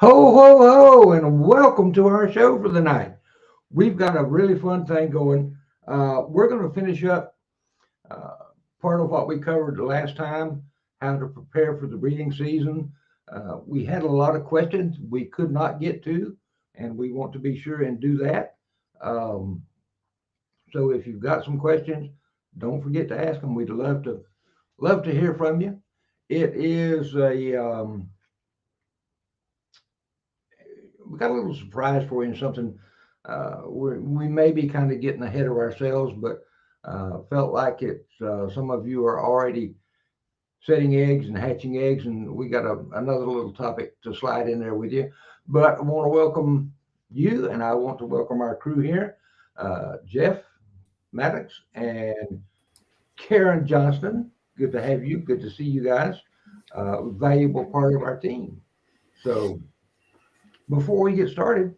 Ho, ho, ho, and welcome to our show for the night. We've got a really fun thing going. We're going to finish up uh, part of what we covered the last time, how to prepare for the breeding season. We had a lot of questions we could not get to, and we want to be sure and do that. Um, so if you've got some questions, don't forget to ask them. We'd love to hear from you. It is a we got a little surprise for you and something we may be kind of getting ahead of ourselves, but felt like it's some of you are already setting eggs and hatching eggs, and we got another little topic to slide in there with you. But I want to welcome you, and I want to welcome our crew here, Jeff Maddox and Karen Johnston. Good to have you. Good to see you guys. Valuable part of our team. So before we get started,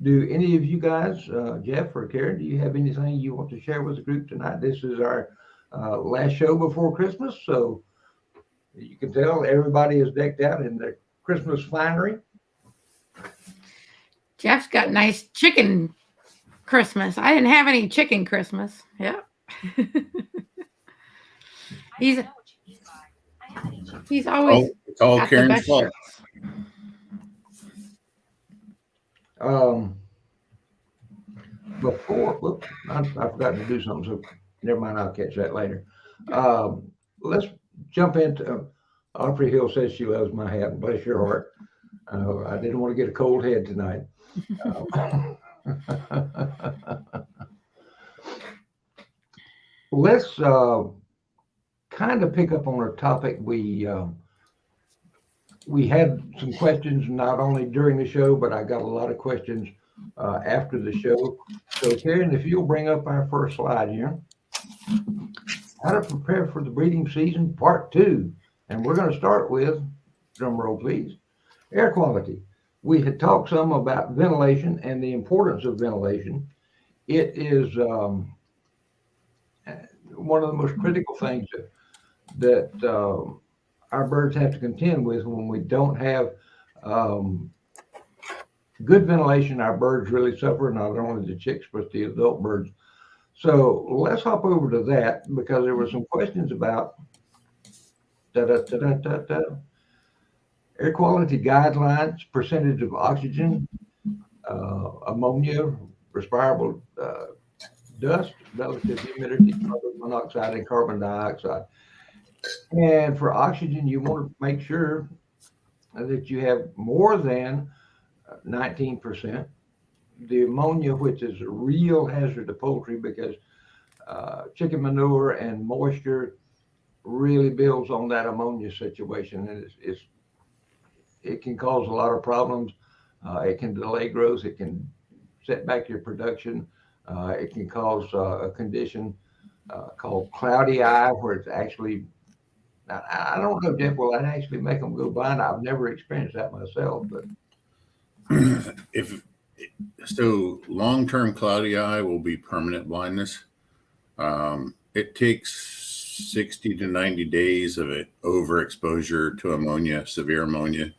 do any of you guys, Jeff or Karen, do you have anything you want to share with the group tonight? This is our last show before Christmas, so you can tell everybody is decked out in their Christmas finery. Jeff's got nice chicken Christmas. I didn't have any chicken Christmas. Yeah. he's he's always It's all got the Karen's best fault. shirts. Um, whoops, I forgot to do something, so never mind, I'll catch that later. Let's jump into Audrey Hill says she loves my hat. Bless your heart. I didn't want to get a cold head tonight. Let's kind of pick up on a topic we had some questions not only during the show, but I got a lot of questions after the show. So Karen, if you'll bring up our first slide here, how to prepare for the breeding season, part 2, and we're going to start with, drum roll please, air quality. We had talked some about ventilation and the importance of ventilation. It is one of the most critical things that our birds have to contend with. When we don't have um, good ventilation, our birds really suffer, not only the chicks, but the adult birds. So let's hop over to that because there were some questions about da, da, da, da, da, da, air quality guidelines, percentage of oxygen, ammonia, respirable dust, relative humidity, carbon monoxide, and carbon dioxide. And for oxygen, you want to make sure that you have more than 19%. The ammonia, which is a real hazard to poultry because chicken manure and moisture really builds on that ammonia situation, and it can cause a lot of problems. It can delay growth. It can set back your production. It can cause a condition called cloudy eye, where it's actually, I don't know, Jeff, will that actually make them go blind? I've never experienced that myself, but If so, long-term cloudy eye will be permanent blindness. It takes 60 to 90 days of it overexposure to ammonia, severe ammonia,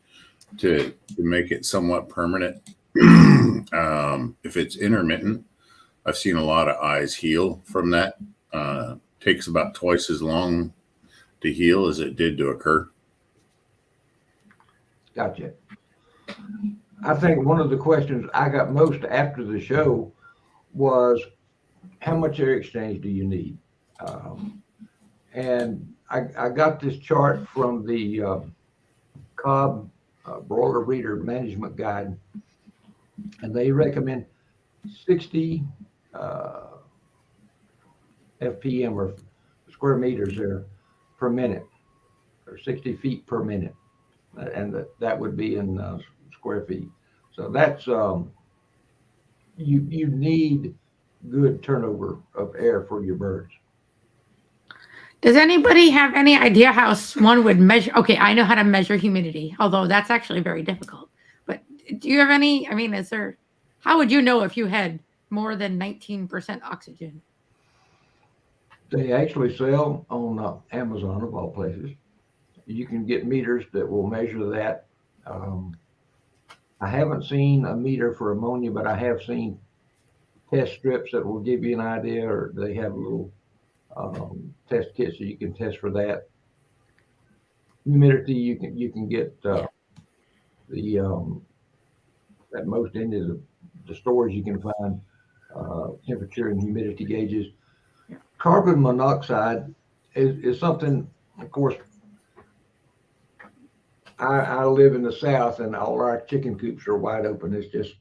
to make it somewhat permanent. If it's intermittent, I've seen a lot of eyes heal from that. Takes about twice as long to heal as it did to occur. gotcha. I think one of the questions I got most after the show was how much air exchange do you need? Um, and I got this chart from the Cobb Broiler Breeder Management Guide, and they recommend 60 uh, FPM or square meters there per minute, or 60 feet per minute, and that would be in square feet. So that's you need good turnover of air for your birds. Does anybody have any idea how one would measure? Okay, I know how to measure humidity, although that's actually very difficult. But do you have any? I mean, is there? How would you know if you had more than 19% oxygen? They actually sell on Amazon of all places. You can get meters that will measure that. Um, I haven't seen a meter for ammonia, but I have seen test strips that will give you an idea, or they have little test kits so you can test for that. Humidity, you can get Yeah. the at most end of the stores you can find temperature and humidity gauges. Yeah. Carbon monoxide is something, of course, I live in the South and all our chicken coops are wide open. It's just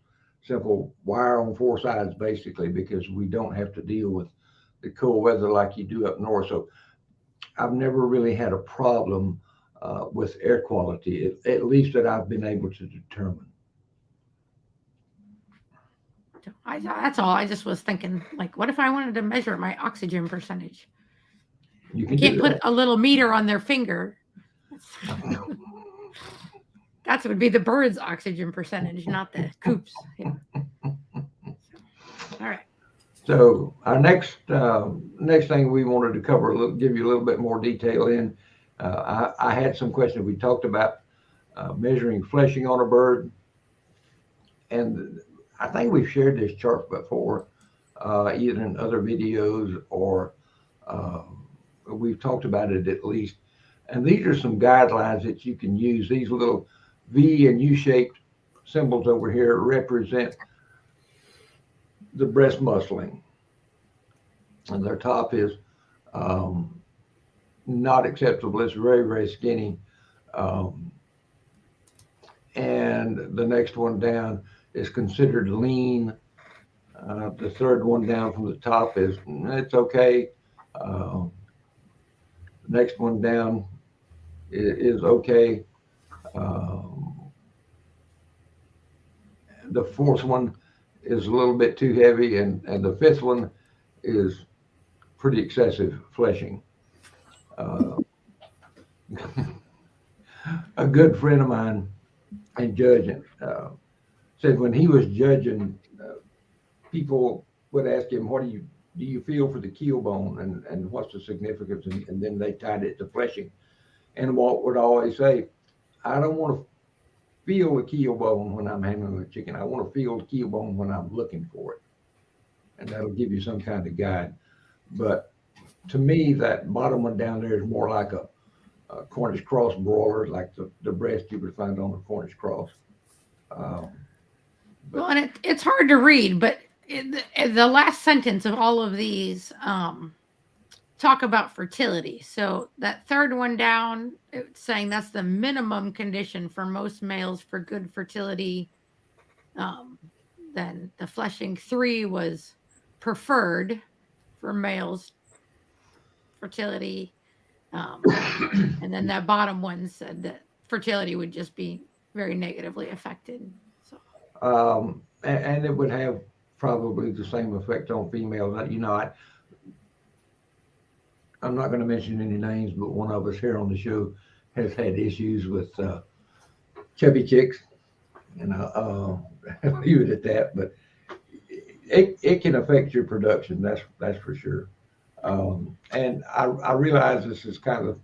simple wire on four sides, basically, because we don't have to deal with the cold weather like you do up north. So I've never really had a problem with air quality, at least that I've been able to determine. That's all. I just was thinking, like, what if I wanted to measure my oxygen percentage? You I can can't do put a little meter on their finger. that. That would be the bird's oxygen percentage, not the coops. Yeah. All right. So our next thing we wanted to cover, give you a little bit more detail in. I had some questions. We talked about measuring fleshing on a bird, and I think we've shared this chart before, either in other videos or uh, we've talked about it at least. And these are some guidelines that you can use. These little V and U-shaped symbols over here represent the breast muscling, and their top is um, not acceptable. It's very, very skinny. Um, and the next one down is considered lean. The third one down from the top is it's okay. Uh, next one down is okay. Um, the fourth one is a little bit too heavy, and the fifth one is pretty excessive fleshing. Uh, a good friend of mine and judging said when he was judging, people would ask him, "What do you feel for the keel bone, and what's the significance?" And then they tied it to fleshing. And Walt would always say, "I don't want to feel the keel bone when I'm handling the chicken. I want to feel the keel bone when I'm looking for it, and that'll give you some kind of guide." But to me, that bottom one down there is more like a Cornish cross broiler, like the breast you would find on a Cornish cross. Um, Well, but and it's hard to read, but the last sentence of all of these talk about fertility. So that third one down, it's saying that's the minimum condition for most males for good fertility. Um, then the fleshing 3 was preferred for males fertility. And then that bottom one said that fertility would just be very negatively affected. So and it would have probably the same effect on females. I'm not going to mention any names, but one of us here on the show has had issues with chubby chicks, and I'll leave it at that. But it can affect your production. That's for sure. And I realize this is kind of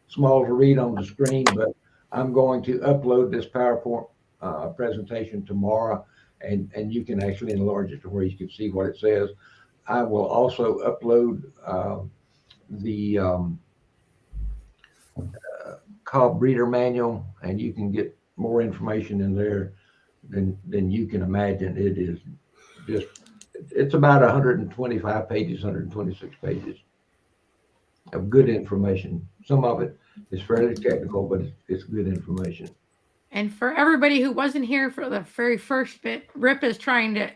small to read on the screen, but I'm going to upload this PowerPoint presentation tomorrow, and you can actually enlarge it to where you can see what it says. I will also upload the Cobb Breeder Manual, and you can get more information in there than you can imagine. It is just it's about 125 pages, 126 pages of good information. Some of it is fairly technical, but it's good information. and for everybody who wasn't here for the very first bit, Rip is trying to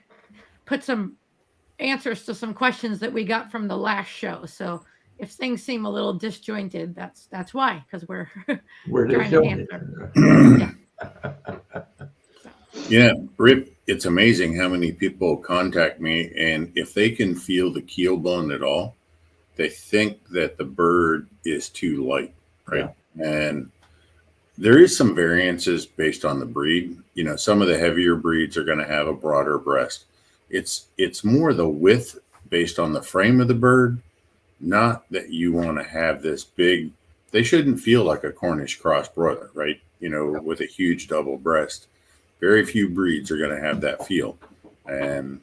put some answers to some questions that we got from the last show. So if things seem a little disjointed, that's why, because we're We're just trying to showing answer. it. Yeah. Yeah, Rip, it's amazing how many people contact me, and if they can feel the keel bone at all, they think that the bird is too light, right? And there is some variances based on the breed. You know, some of the heavier breeds are going to have a broader breast. It's more the width based on the frame of the bird, not that you want to have this big. They shouldn't feel like a Cornish cross broiler, right? You know, with a huge double breast. Very few breeds are going to have that feel. And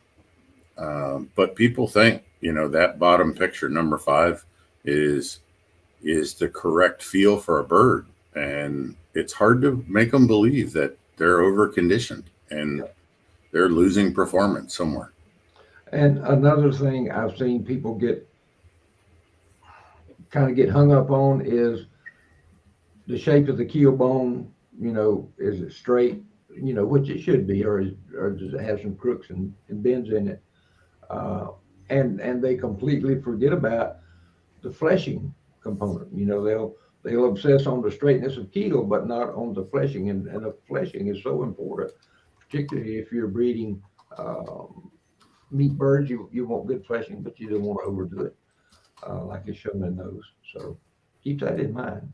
but people think, that bottom picture, number 5, is the correct feel for a bird, and it's hard to make them believe that they're over conditioned and they're losing performance somewhere. And another thing I've seen people get hung up on is the shape of the keel bone. Is it straight? Which it should be, or does it have some crooks and bends in it? And they completely forget about the fleshing component. They'll obsess on the straightness of keel, but not on the fleshing, and the fleshing is so important, particularly if you're breeding meat birds. You want good fleshing, but you don't want to overdo it, like it's shown in those. So keep that in mind.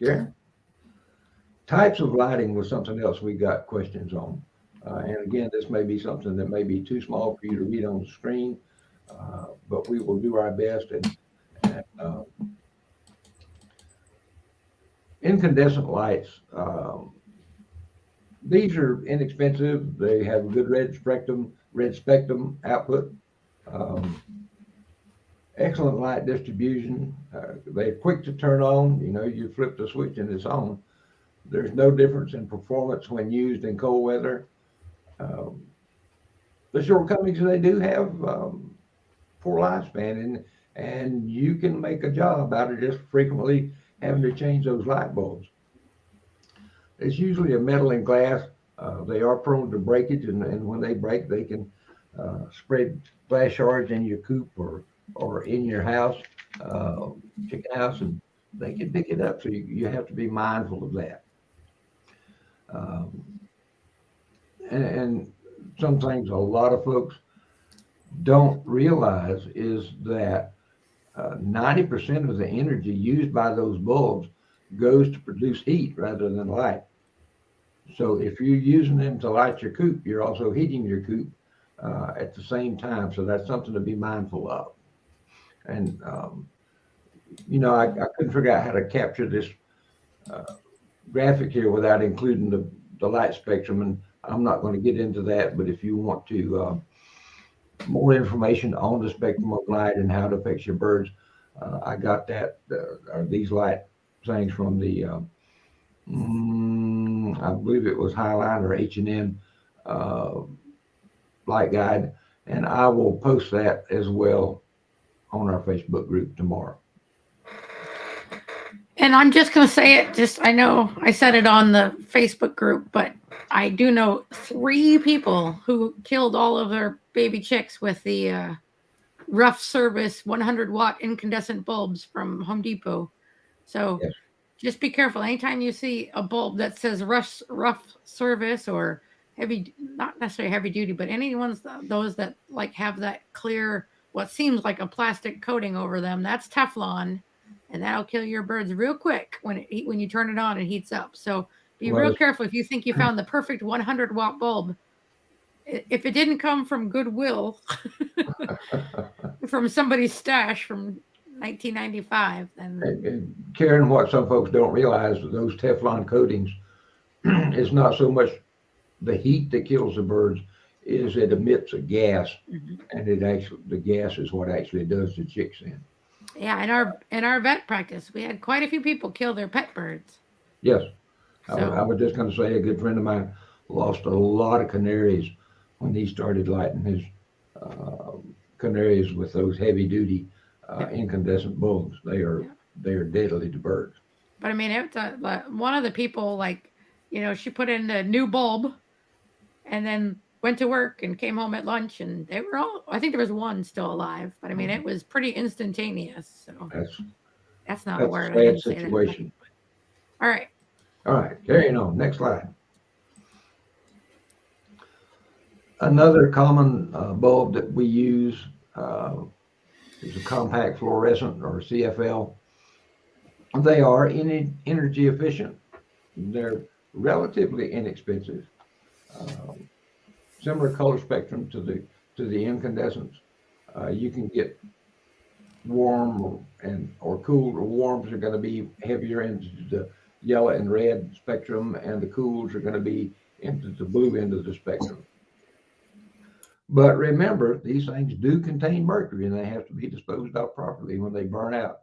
Karen? Types of lighting was something else we got questions on. And again, this may be something that may be too small for you to read on the screen, but we will do our best. And incandescent lights, these are inexpensive. They have a good red spectrum output, excellent light distribution. They're quick to turn on. You flip the switch and it's on. There's no difference in performance when used in cold weather. The shortcomings they do have, poor lifespan, and you can make a job out of just frequently having to change those light bulbs. It's usually a metal and glass. They are prone to breakage, and when they break, they can spread glass shards in your coop or in your house, chicken house, and they can pick it up. So you have to be mindful of that. And some things a lot of folks don't realize is that 90% of the energy used by those bulbs goes to produce heat rather than light. So if you're using them to light your coop, you're also heating your coop at the same time. So that's something to be mindful of. And, I couldn't figure out how to capture this graphic here without including the light spectrum. And I'm not going to get into that, but if you want to more information on the spectrum of light and how it affects your birds, I got that, these light things from the, I believe it was Highline or H&M light guide, and I will post that as well on our Facebook group tomorrow. And I'm just going to say it, I know I said it on the Facebook group, but I do know 3 people who killed all of their baby chicks with the rough service 100-watt incandescent bulbs from Home Depot. So yes. Just be careful. Anytime you see a bulb that says rough service or heavy, not necessarily heavy duty, but any ones, those that like have that clear, what seems like a plastic coating over them, that's Teflon. And that'll kill your birds real quick when you turn it on and heats up. So be real careful if you think you found the perfect 100-watt bulb. If it didn't come from Goodwill, from somebody's stash from 1995, then. And Karen, what some folks don't realize, those Teflon coatings, it's not so much the heat that kills the birds, is it emits a gas, and the gas is what actually does the chicks in. Yeah, in our vet practice, we had quite a few people kill their pet birds. Yes. So, I was just going to say, a good friend of mine lost a lot of canaries when he started lighting his canaries with those heavy-duty incandescent bulbs. They are deadly to birds. But I mean, it's one of the people, she put in a new bulb, and then went to work and came home at lunch, and they were all, I think there was one still alive, but I mean, it was pretty instantaneous. So that's not a word. That's a bad situation. All right. All right, carrying on. Next slide. Another common bulb that we use is a compact fluorescent, or CFL. They are energy efficient. They're relatively inexpensive. Similar color spectrum to the incandescents. You can get warm or cool. Or warms are going to be heavier into yellow and red spectrum, and the cools are going to be into the blue end of the spectrum. But remember, these things do contain mercury, and they have to be disposed of properly when they burn out.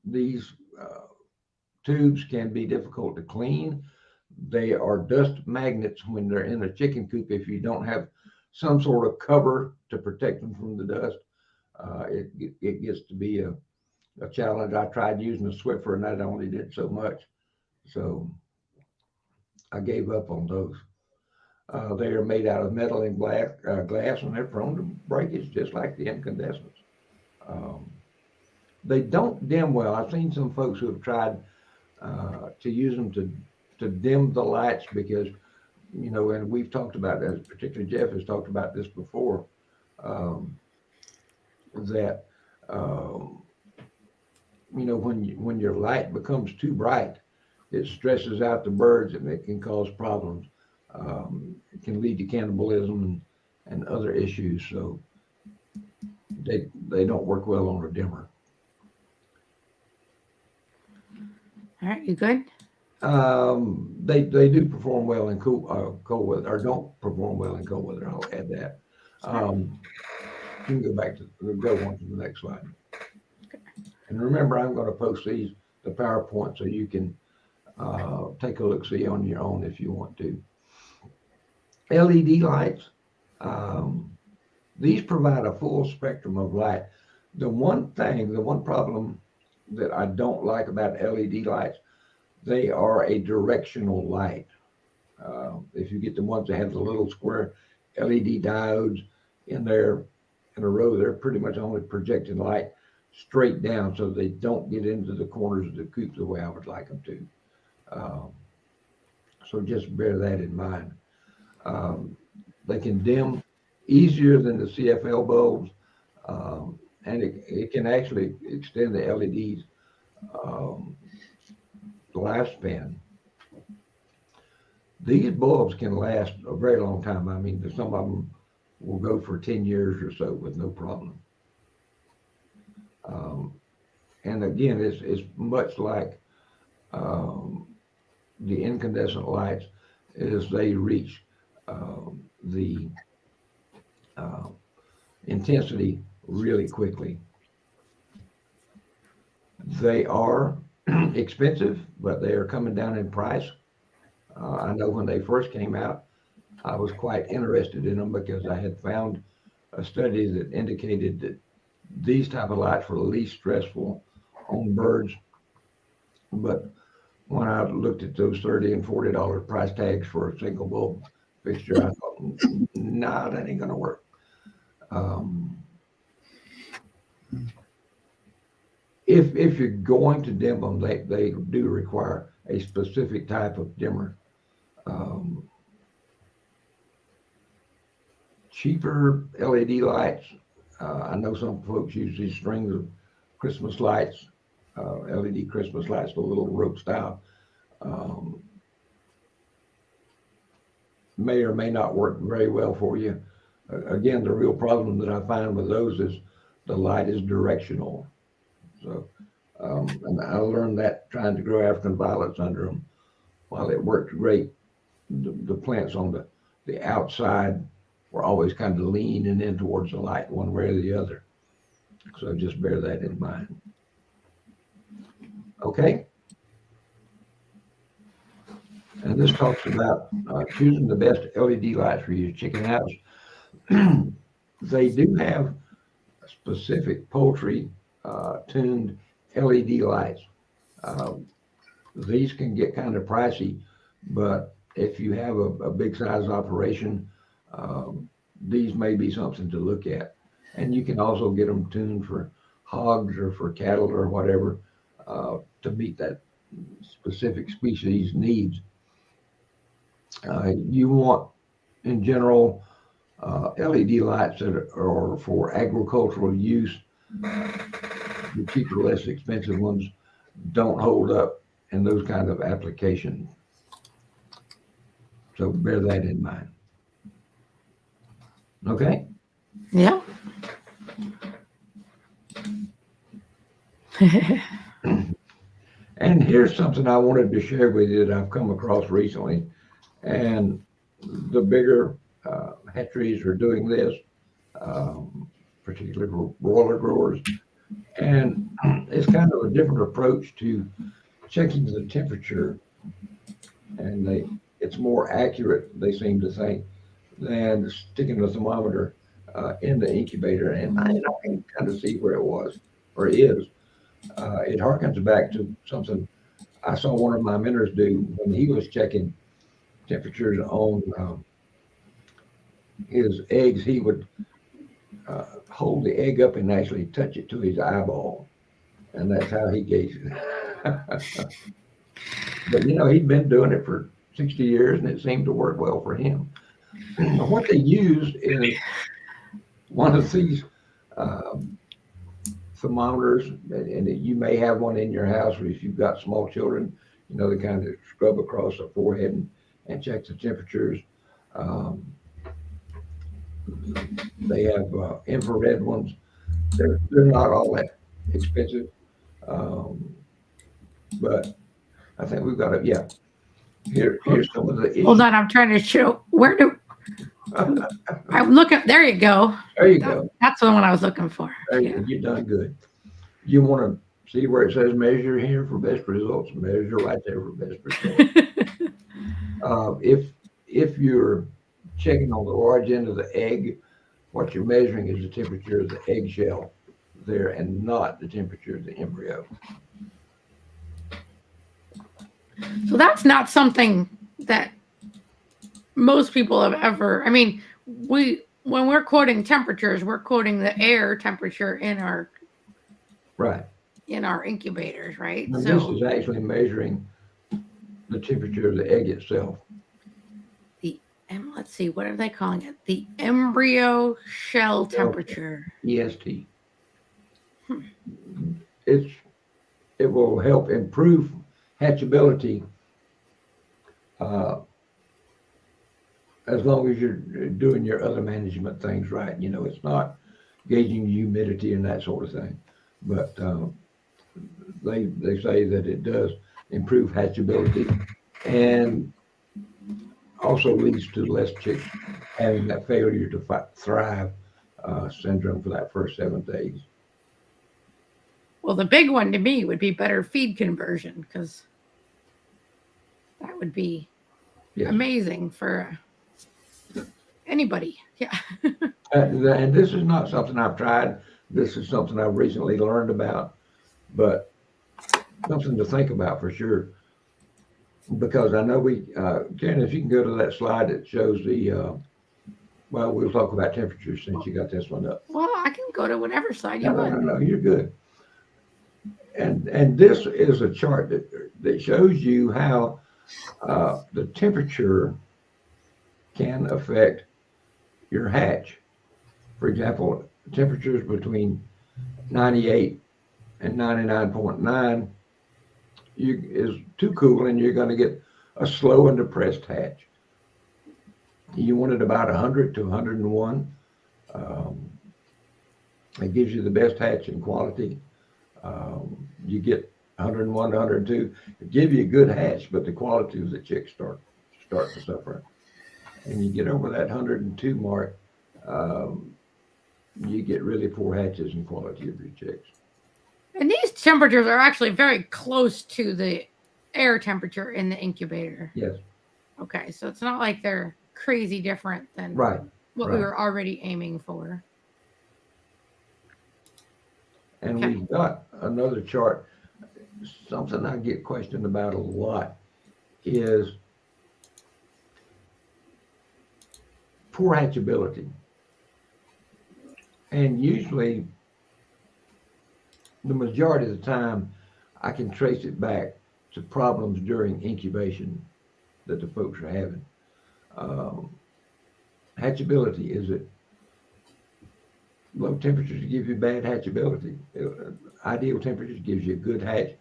These tubes can be difficult to clean. They are dust magnets when they're in a chicken coop. If you don't have some sort of cover to protect them from the dust, it gets to be a challenge. I tried using a Swiffer, and that only did so much. So I gave up on those. They are made out of metal and glass, and they're prone to breakage, just like the incandescents. They don't dim well. I've seen some folks who have tried to use them to dim the lights because, and we've talked about that, particularly Jeff has talked about this before, that, when your light becomes too bright, it stresses out the birds and it can cause problems. It can lead to cannibalism and other issues. So they don't work well on a dimmer. All right, you good? They do perform well in cold weather, or don't perform well in cold weather. I'll add that. You can go on to the next slide. And remember, I'm going to post the PowerPoint so you can take a look, see on your own if you want to. LED lights, these provide a full spectrum of light. The one problem that I don't like about LED lights, they are a directional light. If you get the ones that have the little square LED diodes in there in a row, they're pretty much only projecting light straight down, so they don't get into the corners of the coop the way I would like them to. So just bear that in mind. They can dim easier than the CFL bulbs, and it can actually extend the LED's lifespan. These bulbs can last a very long time. I mean, some of them will go for 10 years or so with no problem. And again, it's much like the incandescent lights as they reach the intensity really quickly. They are expensive, but they are coming down in price. I know when they first came out, I was quite interested in them because I had found a study that indicated that these type of lights were the least stressful on birds. But when I looked at those $30 and $40 price tags for a single bulb fixture, I thought, nah, that ain't gonna work. If you're going to dim them, they do require a specific type of dimmer. Cheaper LED lights. I know some folks use these strings of Christmas lights, LED Christmas lights, the little rope style. May or may not work very well for you. Again, the real problem that I find with those is the light is directional. So, and I learned that trying to grow African violets under them. While it worked great, the plants on the outside were always kind of leaning in towards the light one way or the other. So just bear that in mind. Okay. And this talks about choosing the best LED lights for your chicken house. They do have specific poultry tuned LED lights. These can get kind of pricey, but if you have a big size operation, these may be something to look at. And you can also get them tuned for hogs or for cattle or whatever to meet that specific species needs. You want, in general, LED lights that are for agricultural use. The cheaper, less expensive ones don't hold up in those kind of applications. So bear that in mind. Okay? Yeah. And here's something I wanted to share with you that I've come across recently. And the bigger hatcheries are doing this, particularly for broiler growers. And it's kind of a different approach to checking the temperature. And it's more accurate, they seem to think, than sticking a thermometer in the incubator. And I can kind of see where it was or is. It harkens back to something I saw one of my mentors do when he was checking temperatures on his eggs. He would hold the egg up and actually touch it to his eyeball, and that's how he gauged it. But he'd been doing it for 60 years, and it seemed to work well for him. What they used is one of these thermometers, and you may have one in your house, or if you've got small children, the kind that scrub across the forehead and check the temperatures. They have infrared ones. They're not all that expensive, but I think we've got it. Yeah, here's some of the issues. Hold on, I'm trying to show where do I'm looking. There you go. There you go. That's the one I was looking for. You've done good. You want to see where it says measure here for best results? Measure right there for best results. If you're checking on the large end of the egg, what you're measuring is the temperature of the eggshell there and not the temperature of the embryo. So that's not something that most people have ever, when we're quoting temperatures, we're quoting the air temperature in our incubators, right? And this is actually measuring the temperature of the egg itself. And let's see, what are they calling it? The embryo shell temperature. EST. It will help improve hatchability as long as you're doing your other management things right. It's not gauging humidity and that sort of thing, but they say that it does improve hatchability and also leads to less chicks having that failure to thrive syndrome for that first 7 days. Well, the big one to me would be better feed conversion, because that would be amazing for anybody. Yeah. And this is not something I've tried. This is something I've recently learned about, but something to think about for sure. Because I know Karen, if you can go to that slide that shows we'll talk about temperatures since you got this one up. Well, I can go to whatever slide you want. No, you're good. And this is a chart that shows you how the temperature can affect your hatch. For example, temperatures between 98 and 99.9 is too cool, and you're going to get a slow and depressed hatch. You want it about 100 to 101. It gives you the best hatch in quality. You get 101 to 102. It gives you a good hatch, but the quality of the chicks start to suffer. And you get over that 102 mark, you get really poor hatches and quality of your chicks. And these temperatures are actually very close to the air temperature in the incubator. Yes. Okay, so it's not like they're crazy different than what we were already aiming for. And we've got another chart. Something I get questioned about a lot is poor hatchability. And usually, the majority of the time, I can trace it back to problems during incubation that the folks are having. Hatchability, is it low temperatures give you bad hatchability? Ideal temperatures gives you a good hatch.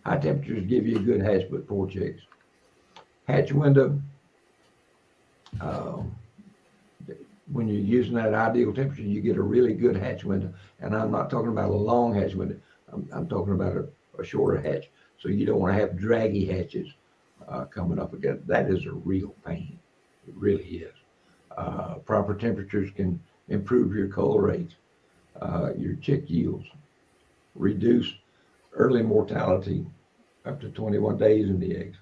High temperatures give you a good hatch, but poor chicks. Hatch window, when you're using that ideal temperature, you get a really good hatch window. And I'm not talking about a long hatch window. I'm talking about a shorter hatch. so you don't want to have draggy hatches coming up again. That is a real pain. It really is. Proper temperatures can improve your cull rates, your chick yields, reduce early mortality up to 21 days in the eggs,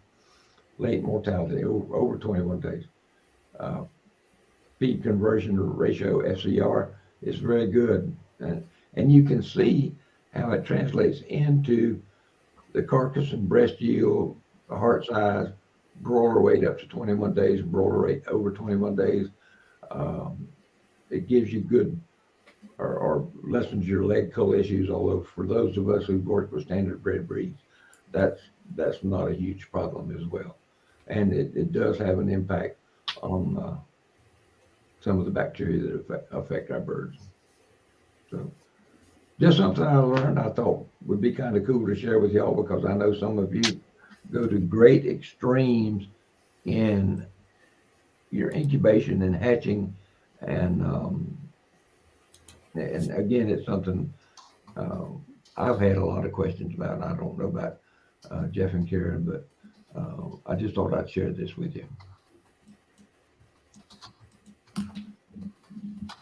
late mortality over 21 days. Uh, Feed conversion ratio, FCR, is very good. And you can see how it translates into the carcass and breast yield, the heart size, broiler weight up to 21 days, broiler weight over 21 days. It gives you good or lessens your leg cull issues. Although for those of us who've worked with standard bred breeds, that's not a huge problem as well. And it does have an impact on some of the bacteria that affect our birds. So just something I learned I thought would be kind of cool to share with y'all, because I know some of you go to great extremes in your incubation and hatching, and again, it's something I've had a lot of questions about, and I don't know about Jeff and Karen, but I just thought I'd share this with you.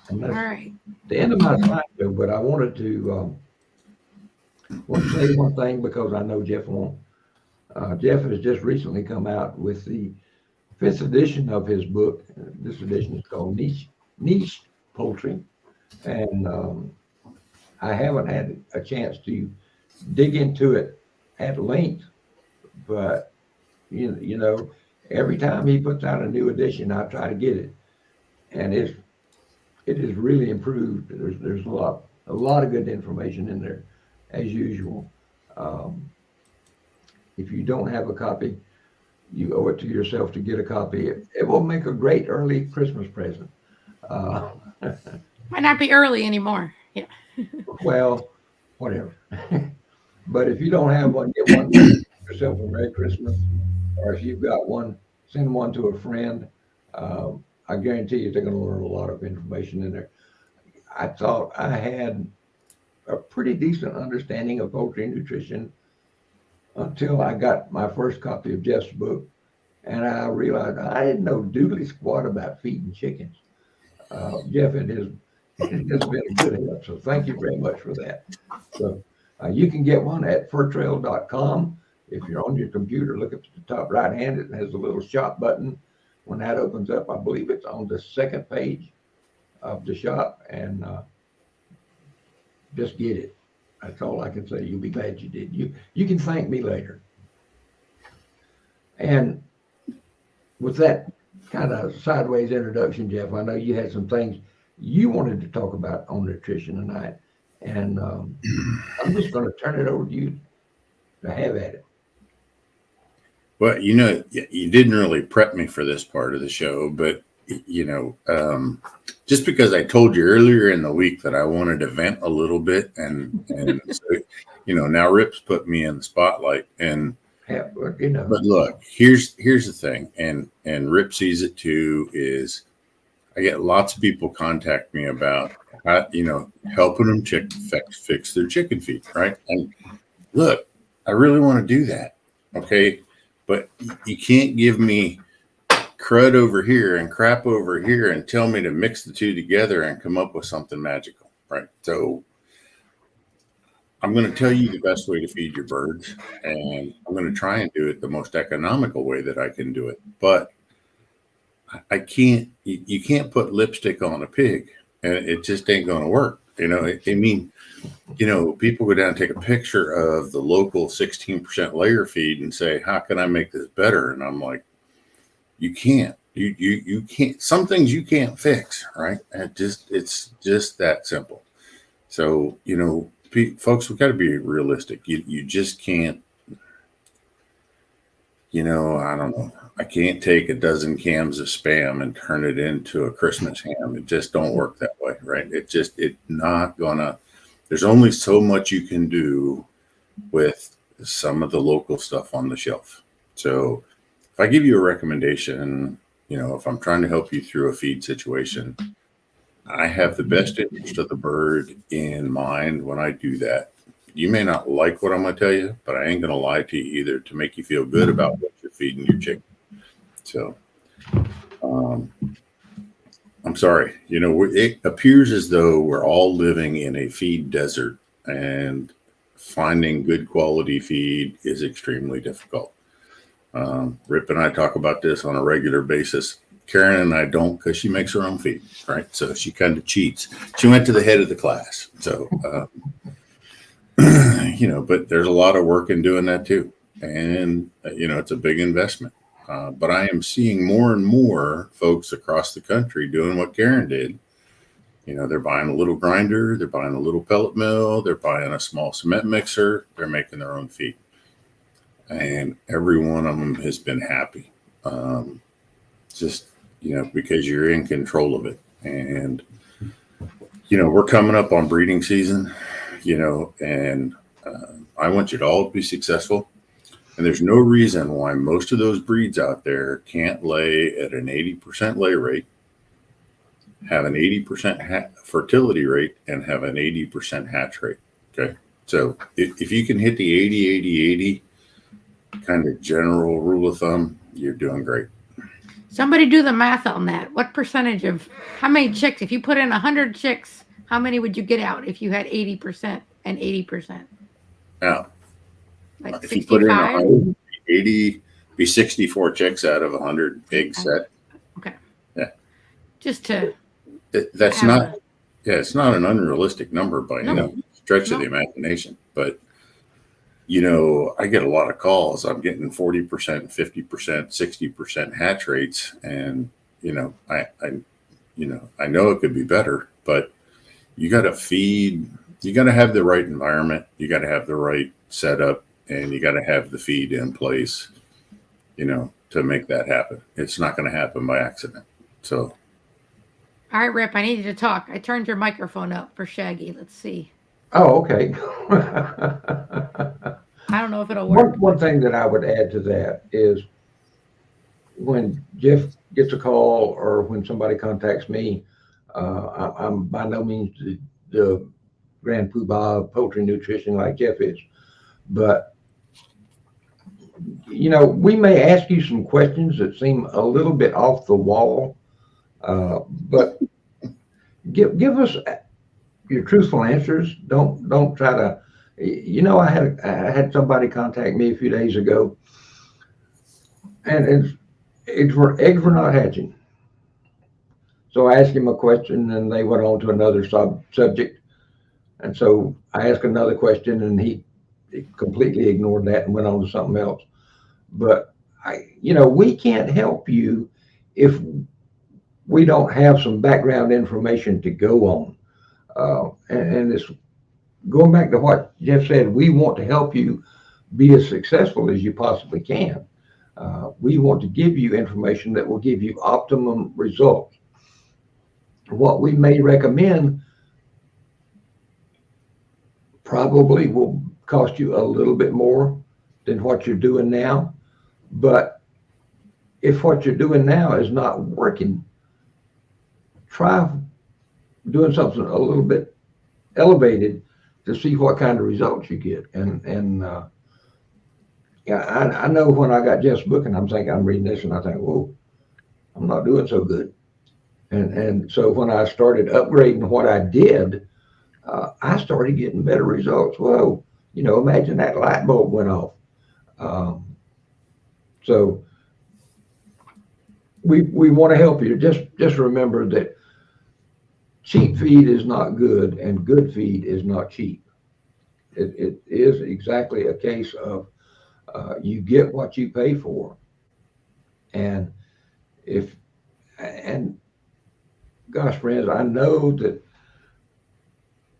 And All that's right. the end of my slide, though, but I wanted to say one thing, because I know Jeff won't. Jeff has just recently come out with the 5th edition of his book. This edition is called Niche Poultry, and I haven't had a chance to dig into it at length, but you know, every time he puts out a new edition, I try to get it, and it is really improved. There's a lot of good information in there, as usual. If you don't have a copy, you owe it to yourself to get a copy. It will make a great early Christmas present. Might not be early anymore. Yeah. Well, whatever. But if you don't have one, get one. Get yourself a Merry Christmas. Or if you've got one, send one to a friend. I guarantee you they're going to learn a lot of information in there. I thought I had a pretty decent understanding of poultry nutrition until I got my first copy of Jeff's book, and I realized I didn't know doodly squat about feeding chickens. Jeff, it has been a good help, so thank you very much for that. So you can get one at furtrail.com. If you're on your computer, look at the top right hand. It has a little shop button. When that opens up, I believe it's on the second page of the shop, and just get it. That's all I can say. You'll be glad you did. You can thank me later. And with that kind of sideways introduction, Jeff, I know you had some things you wanted to talk about on nutrition tonight, and I'm just going to turn it over to you to have at it. Well, you know, you didn't really prep me for this part of the show, but you know, just because I told you earlier in the week that I wanted to vent a little bit, and so, you know, now Rip's put me in the spotlight, and Yeah, but, you know. but look, here's the thing, and Rip sees it too, is I get lots of people contact me about you know, helping them fix their chicken feed, right? And look, I really want to do that, okay, but you can't give me crud over here and crap over here and tell me to mix the two together and come up with something magical, right? So I'm going to tell you the best way to feed your birds, and I'm going to try and do it the most economical way that I can do it. But I can't, you can't put lipstick on a pig, and it just ain't going to work. You know, I mean, you know, people go down and take a picture of the local 16% layer feed and say, how can I make this better? And I'm like, you can't. You can't. Some things you can't fix, right? It's just that simple. So, you know, folks, we got to be realistic. You just can't. You know, I don't know. I can't take a dozen cans of Spam and turn it into a Christmas ham. It just don't work that way, right? It's not gonna. There's only so much you can do with some of the local stuff on the shelf. So if I give you a recommendation, you know, if I'm trying to help you through a feed situation, I have the best interest of the bird in mind when I do that. you may not like what I'm going to tell you, but I ain't going to lie to you either to make you feel good about what you're feeding your chicken. So, I'm sorry. It appears as though we're all living in a feed desert, and finding good quality feed is extremely difficult. Rip and I talk about this on a regular basis. Karen and I don't, because she makes her own feed, right? So she kind of cheats. She went to the head of the class. So, but there's a lot of work in doing that too. And, it's a big investment. But I am seeing more and more folks across the country doing what Karen did. They're buying a little grinder, they're buying a little pellet mill, they're buying a small cement mixer, they're making their own feed. And every one of them has been happy. Because you're in control of it. And, we're coming up on breeding season, and I want you to all be successful. And there's no reason why most of those breeds out there can't lay at an 80% lay rate, have an 80% fertility rate, and have an 80% hatch rate. Okay. So if you can hit the 80 kind of general rule of thumb, you're doing great. Somebody do the math on that. What percentage of how many chicks? If you put in 100 chicks, how many would you get out if you had 80% and 80%? Now, Like if you put in 65? 80, be 64 chicks out of 100 eggs set. Okay. Yeah. Just to. That's not. It's not an unrealistic number by any stretch of the imagination, but. I get a lot of calls. I'm getting 40%, 50%, 60% hatch rates. And, I know it could be better, but you got to feed, you got to have the right environment. You got to have the right setup, and you got to have the feed in place, to make that happen. It's not going to happen by accident. So. All right, Rip, I need you to talk. I turned your microphone up for Shaggy. Let's see. Oh, okay. I don't know if it'll work. One thing that I would add to that is when Jeff gets a call or when somebody contacts me, I'm by no means the grand poobah of poultry nutrition like Jeff is, but we may ask you some questions that seem a little bit off the wall, but give us your truthful answers. Don't try to. I had somebody contact me a few days ago, and eggs were not hatching. So I asked him a question, and they went on to another subject. And so I asked another question, and he completely ignored that and went on to something else. But we can't help you if we don't have some background information to go on. And it's going back to what Jeff said. We want to help you be as successful as you possibly can. We want to give you information that will give you optimum results. What we may recommend probably will cost you a little bit more than what you're doing now. But if what you're doing now is not working, try doing something a little bit elevated to see what kind of results you get. I know when I got Jeff's book and I'm reading this and I think, whoa, I'm not doing so good. And so when I started upgrading what I did, I started getting better results. Whoa, imagine that light bulb went off. So we want to help you. Just remember that cheap feed is not good and good feed is not cheap. It is exactly a case of you get what you pay for. And gosh, friends, I know that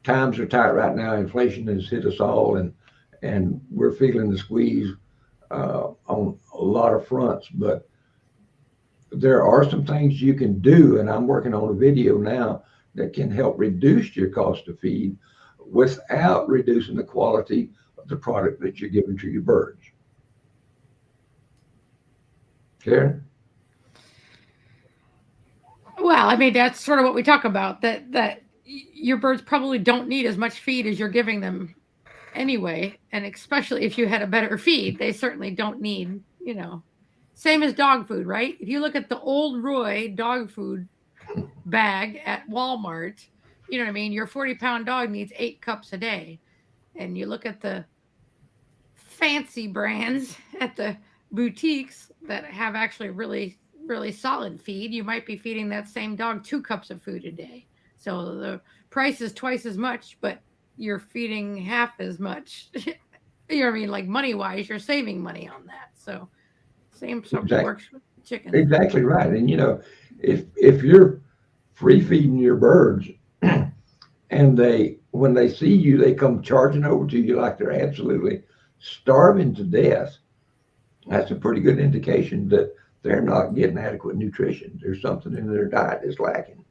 times are tight right now. Inflation has hit us all, and we're feeling the squeeze on a lot of fronts. But there are some things you can do, and I'm working on a video now that can help reduce your cost of feed without reducing the quality of the product that you're giving to your birds. Karen? Well, that's sort of what we talk about, that your birds probably don't need as much feed as you're giving them. anyway. And especially if you had a better feed, they certainly don't need, same as dog food, right? If you look at the old Roy dog food bag at Walmart, you know what I mean? Your 40-pound dog needs 8 cups a day. And you look at the fancy brands at the boutiques that have actually really, really solid feed, you might be feeding that same dog 2 cups of food a day. So the price is twice as much, but you're feeding half as much. You know what I mean? Like money wise, you're saving money on that. So same something Exactly. works with chicken. Exactly right. And if you're free feeding your birds and when they see you, they come charging over to you like they're absolutely starving to death, that's a pretty good indication that they're not getting adequate nutrition. There's something in their diet that's lacking.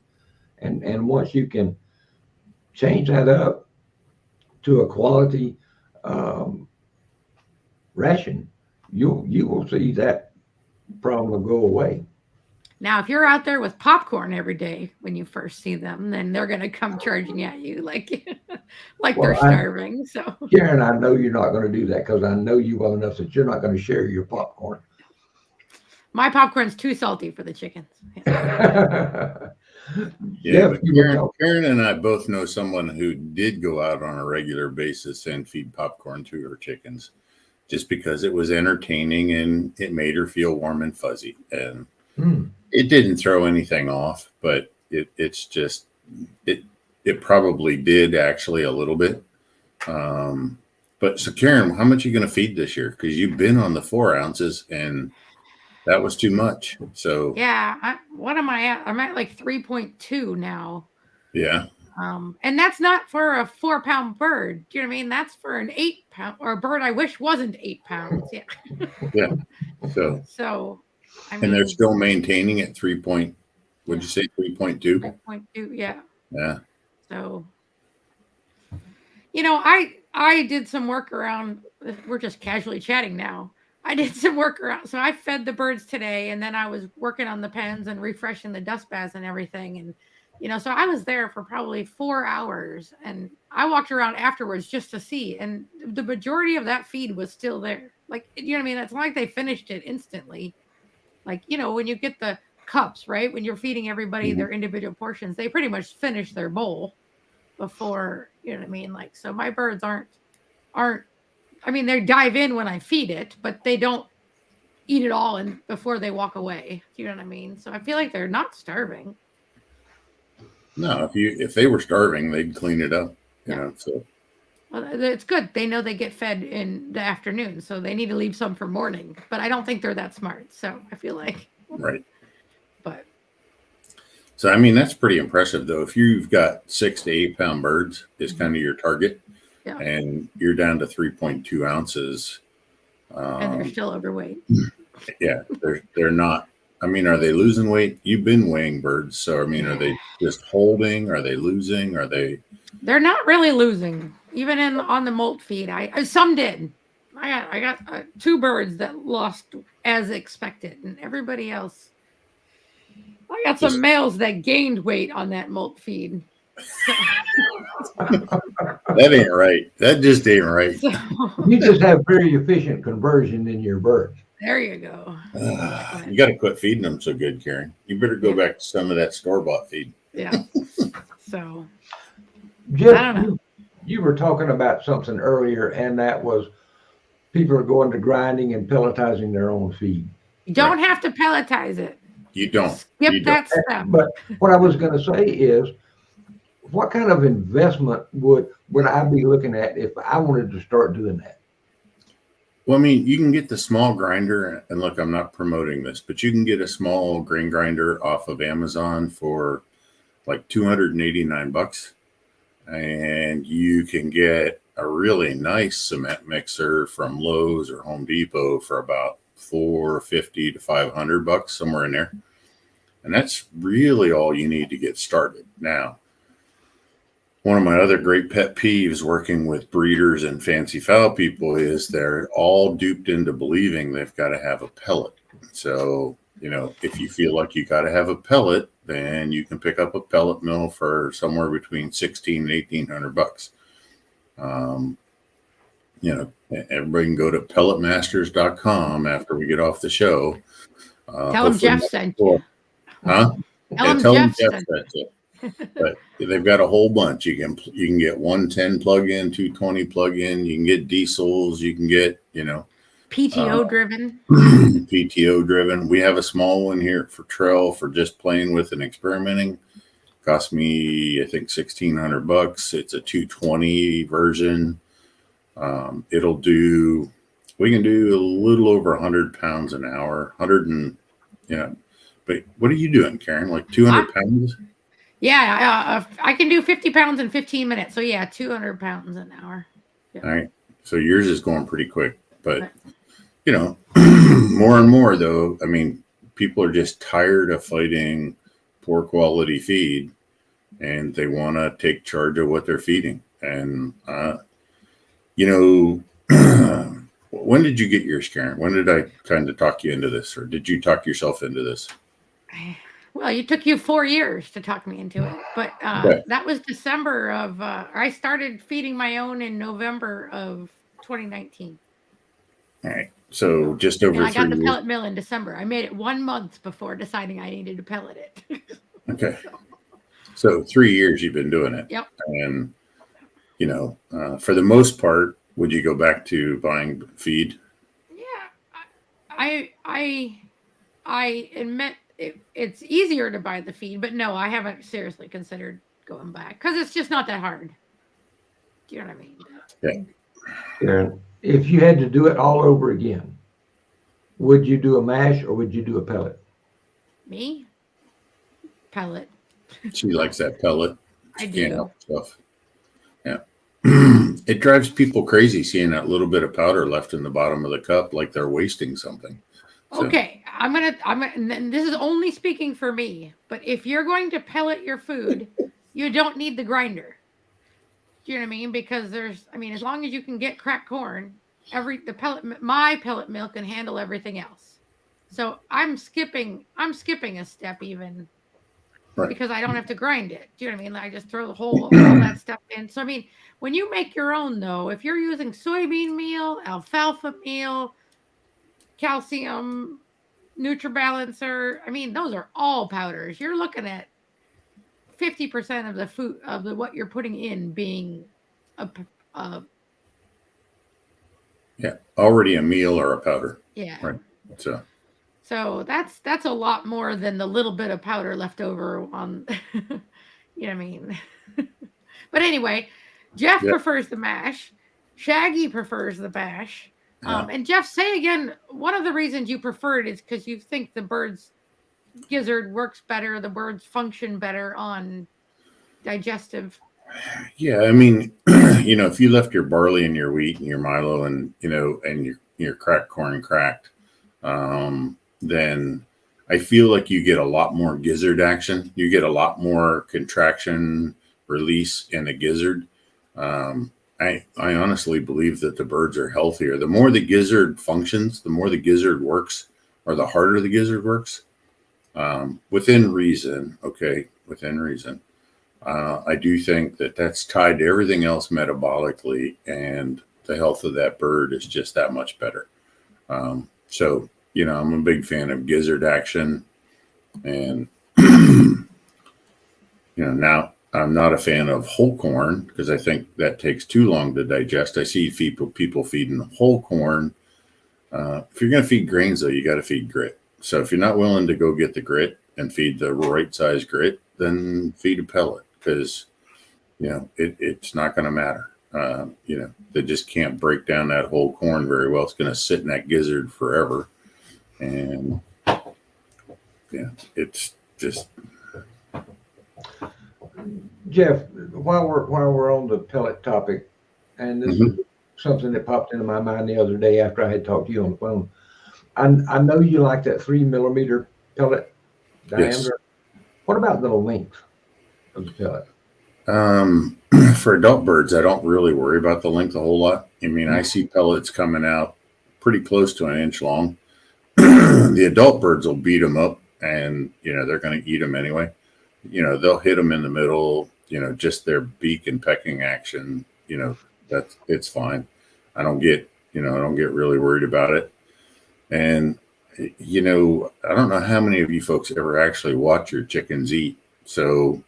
And once you can change that up to a quality ration, you will see that problem will go away. Now, if you're out there with popcorn every day when you first see them, then they're going to come charging at you like like they're Well, starving. So, Karen, I know you're not going to do that because I know you well enough that you're not going to share your popcorn. my popcorn's too salty for the chickens. Yeah, Yeah, but Karen and I both know someone who did go out on a regular basis and feed popcorn to her chickens just because it was entertaining and it made her feel warm and fuzzy. And it didn't throw anything off, but it probably did actually a little bit. But so Karen, how much are you going to feed this year? Because you've been on the 4 ounces and that was too much. So yeah, what am I at? I'm at like 3.2 now. Yeah. And that's not for a 4-pound bird. Do you know what I mean? That's for an 8-pound or a bird I wish wasn't 8 pounds. Yeah. Yeah. So I mean, and they're still maintaining at 3 point, would you say 3.2? 3.2, yeah. Yeah. So, I did some work around, we're just casually chatting now. I did some work around. So I fed the birds today and then I was working on the pens and refreshing the dust baths and everything. And, so I was there for probably 4 hours and I walked around afterwards just to see. And the majority of that feed was still there. Like, you know what I mean? It's not like they finished it instantly. Like, when you get the cups, right? When you're feeding everybody their individual portions, they pretty much finish their bowl before, you know what I mean? Like, so my birds aren't, I mean, they dive in when I feed it, but they don't eat it all and before they walk away. You know what I mean? So I feel like they're not starving. No, if they were starving, they'd clean it up, you know, so. Well, it's good. They know they get fed in the afternoon, so they need to leave some for morning. But I don't think they're that smart. So I feel like. Right. But. So, I mean, that's pretty impressive, though. If you've got 6 to 8 pound birds is kind of your target, and you're down to 3.2 ounces. And they're still overweight. Yeah, they're not. I mean, are they losing weight? You've been weighing birds. So, I mean, are they just holding? Are they losing? Are they? They're not really losing. Even on the molt feed, some did. I got 2 birds that lost as expected, and everybody else. I got some males that gained weight on that molt feed. That ain't right. That just ain't right. So, you just have very efficient conversion in your birds. There you go. You got to quit feeding them so good, Karen. You better go back to some of that store-bought feed. Yeah. So, Jeff, I don't know. You were talking about something earlier, and that was people are going to grinding and pelletizing their own feed. You don't have to pelletize it. You don't. Skip that step. But what I was going to say is, what kind of investment would I be looking at if I wanted to start doing that? Well, I mean, you can get the small grinder, and look, I'm not promoting this, but you can get a small grain grinder off of Amazon for like $289. And you can get a really nice cement mixer from Lowe's or Home Depot for about $450 to $500, somewhere in there. And that's really all you need to get started. Now, one of my other great pet peeves working with breeders and fancy fowl people is they're all duped into believing they've got to have a pellet. So, if you feel like you got to have a pellet, then you can pick up a pellet mill for somewhere between $1,600 and $1,800. everybody can go to pelletmasters.com after we get off the show. Tell him Jeff sent you. Huh? Tell him Tell them Jeff Jeff sent sent you. But they've got a whole bunch. You can get 110 plug-in, 220 plug-in. You can get diesels. You can get PTO driven. PTO driven. We have a small one here for trail for just playing with and experimenting. Cost me, I think, $1,600. It's a 220 version. It'll do. We can do a little over 100 pounds an hour. 100 and But what are you doing, Karen? Like 200 pounds? Yeah, I can do 50 pounds in 15 minutes. So yeah, 200 pounds an hour. Yeah. All right. So yours is going pretty quick, but more and more though, I mean, people are just tired of fighting poor quality feed, and they want to take charge of what they're feeding. And when did you get yours, Karen? When did I kind of talk you into this, or did you talk yourself into this? Well, it took you 4 years to talk me into it, but that was December of. I started feeding my own in November of 2019. All right, so just over. And I got the pellet mill in December. I made it 1 month before deciding I needed to pellet it. Okay, so 3 years you've been doing it. Yep. And for the most part, would you go back to buying feed? Yeah, I admit. It's easier to buy the feed, but no, I haven't seriously considered going back because it's just not that hard. Do you know what I mean? Yeah. Karen, if you had to do it all over again, would you do a mash or would you do a pellet? Me? Pellet. She likes that pellet. I do. Stuff. Yeah. It drives people crazy seeing that little bit of powder left in the bottom of the cup, like they're wasting something. Okay, I'm gonna, and this is only speaking for me, but if you're going to pellet your food, you don't need the grinder. Do you know what I mean? Because as long as you can get cracked corn, my pellet mill can handle everything else. So I'm skipping a step even, right, because I don't have to grind it. Do you know what I mean? I just throw all that stuff in. So when you make your own though, if you're using soybean meal, alfalfa meal, calcium, NutriBalancer, those are all powders. You're looking at 50% of the food what you're putting in being already a meal or a powder. Yeah. Right. So that's a lot more than the little bit of powder left over on you know what I mean? But anyway, Jeff prefers the mash. Shaggy prefers the bash. And Jeff, say again, one of the reasons you prefer it is because you think the bird's gizzard works better, the birds function better on digestive. Yeah, if you left your barley and your wheat and your milo and and your cracked corn cracked, then I feel like you get a lot more gizzard action. You get a lot more contraction release in the gizzard. I honestly believe that the birds are healthier. The more the gizzard functions, the more the gizzard works, or the harder the gizzard works, within reason. Okay, within reason. I do think that that's tied to everything else metabolically, and the health of that bird is just that much better. So, I'm a big fan of gizzard action, and now I'm not a fan of whole corn because I think that takes too long to digest. I see people feeding whole corn. If you're going to feed grains, though, you got to feed grit. So if you're not willing to go get the grit and feed the right size grit, then feed a pellet because, it's not going to matter. They just can't break down that whole corn very well. It's going to sit in that gizzard forever. And it's just. Jeff, while we're on the pellet topic, and this is something that popped into my mind the other day after I had talked to you on the phone. I know you like that 3 millimeter pellet diameter. Yes. What about the length of the pellet? For adult birds, I don't really worry about the length a whole lot. I see pellets coming out pretty close to an inch long. The adult birds will beat them up, and they're going to eat them anyway. They'll hit them in the middle, just their beak and pecking action, it's fine. I don't get really worried about it. And I don't know how many of you folks ever actually watch your chickens eat. So,